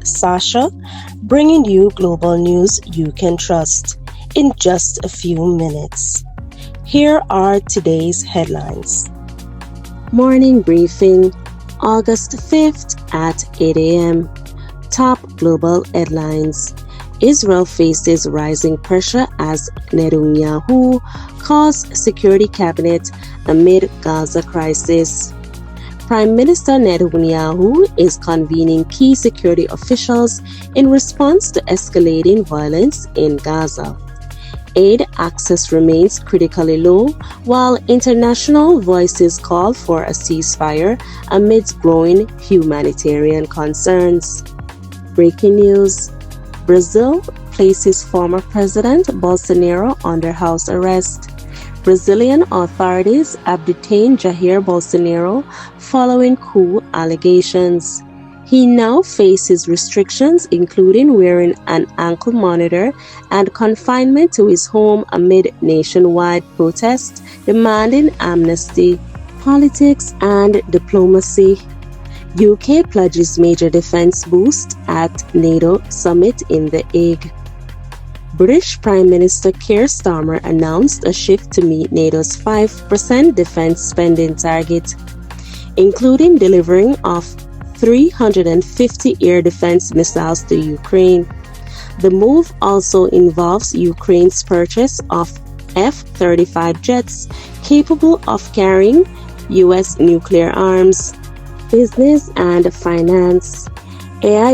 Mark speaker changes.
Speaker 1: Sasha, bringing you global news you can trust in just a few minutes. Here are today's headlines. Morning briefing, August 5th at 8 a.m. Top global headlines. Israel faces rising pressure as Netanyahu calls security cabinet amid Gaza crisis. Prime Minister Netanyahu is convening key security officials in response to escalating violence in Gaza. Aid access remains critically low, while international voices call for a ceasefire amidst growing humanitarian concerns. Breaking news: Brazil places former President Bolsonaro under house arrest. Brazilian authorities have detained Jair Bolsonaro following coup allegations. He now faces restrictions, including wearing an ankle monitor and confinement to his home amid nationwide protests demanding amnesty. Politics and diplomacy. UK pledges major defense boost at NATO summit in The Hague. British Prime Minister Keir Starmer announced a shift to meet NATO's 5% defense spending target, including delivering of 350 air defense missiles to Ukraine. The move also involves Ukraine's purchase of F-35 jets capable of carrying U.S. nuclear arms. Business and finance. AI